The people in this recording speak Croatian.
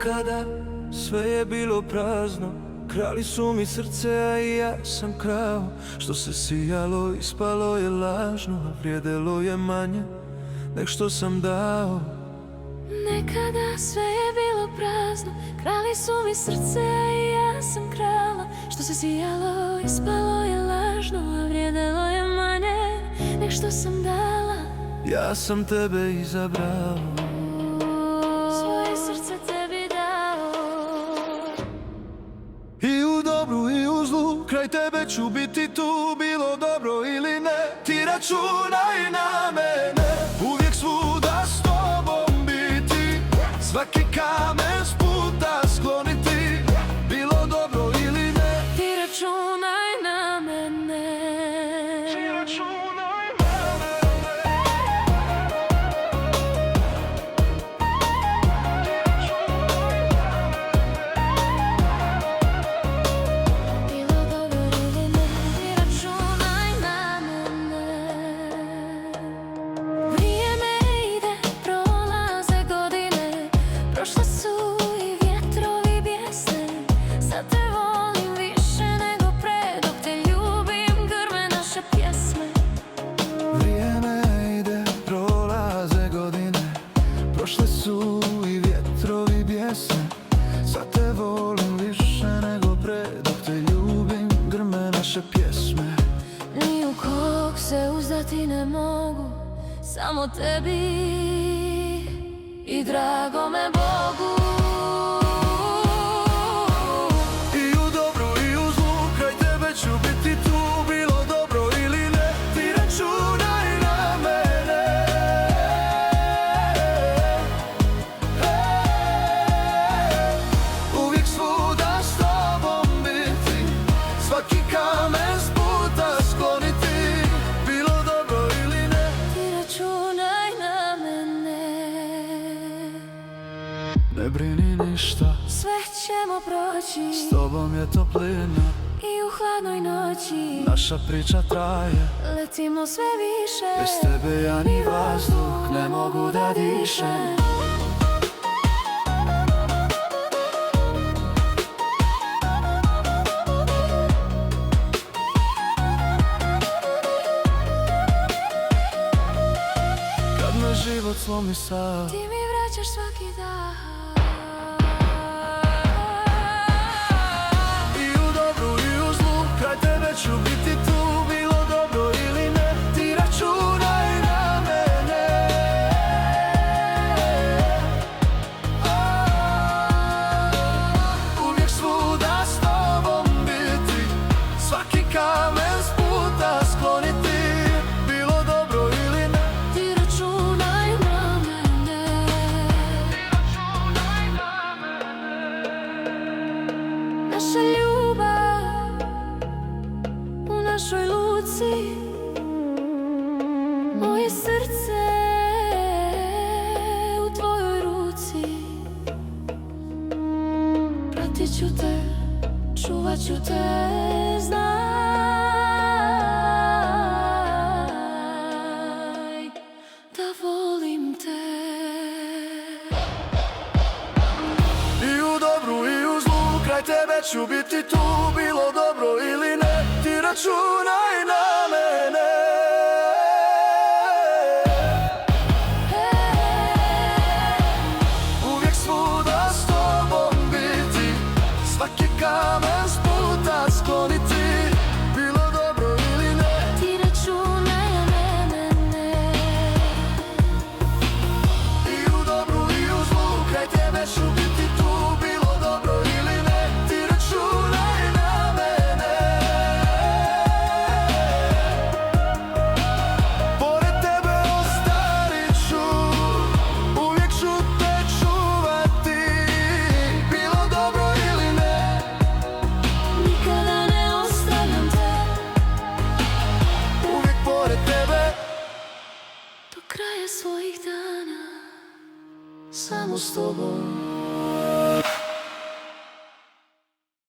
Nekada sve je bilo prazno, krali su mi srce, a i ja sam krao. Što se sijalo, ispalo je lažno, a vrijedelo je manje nek što sam dao. Nekada sve je bilo prazno, krali su mi srce, a i ja sam krala. Što se sijalo, ispalo je lažno, a vrijedelo je manje nek što sam dala. Ja sam tebe izabrao, svoje srce tebi dao. i u dobru i u zlu, kraj tebe ću biti tu. Bilo dobro ili ne, ti računaj na mene. Uvijek svuda s tobom biti, svaki kamen s puta skloniti. Bilo dobro ili ne, Ti računaj na mene. ti računaj na mene. Bilo dobro ili ne, ti računaj na mene. Vrijeme ide, prolaze godine, prošle su i vjetrovi bijesne. Sad te volim više nego pre, dok te ljubim grme naše pjesme. Vrijeme ide, prolaze godine, prošle su i vjetrovi bijesne. Sad te volim više nego pre, dok te ljubim grme naše pjesme. Ni u kog se uzdati ne mogu, samo tebi i dragome Bogu. I u dobru i u zlu, kraj tebe ću biti tu. Bilo dobro ili ne, ti računaj na mene. Uvijek svuda s tobom biti, svaki kamen s puta skloniti. Bilo dobro ili ne, Ti računaj na mene. ne brini ništa, Sve ćemo proći s tobom je toplina. i u hladnoj noći Naša priča traje, letimo sve više. bez tebe ja ni vazduh ne mogu da dišem. Kad me život slomi sav, Ti mi vraćaš svaki dan. i u dobru i u zlu, kraj tebe ću biti tu. Bilo dobro ili ne, ti računaj na mene. Uvijek svuda s tobom biti, svaki kamen s puta skloniti. Bilo dobro ili ne, Ti računaj na mene. Naša ljubav u našoj luci, moje srce u tvojoj ruci. Pratit ću te, čuvat ću te, znaj da volim te. i u dobru i u zlu, kraj tebe ću biti tu. Bilo dobro ili ne, ti računaj na mene. Uvijek svuda s tobom biti, svaki kamen s puta skloniti. Bilo dobro ili ne, Ti računaj na mene. i u dobru i u zlu, kraj tebe ću biti tu. Bilo dobro ili ne, ti računaj na mene. Pored tebe ostarit ću, uvijek ću te čuvati. Bilo dobro ili ne, Nikada ne ostavljam te, uvijek pored tebe. do kraja svojih dana. Samo s tobom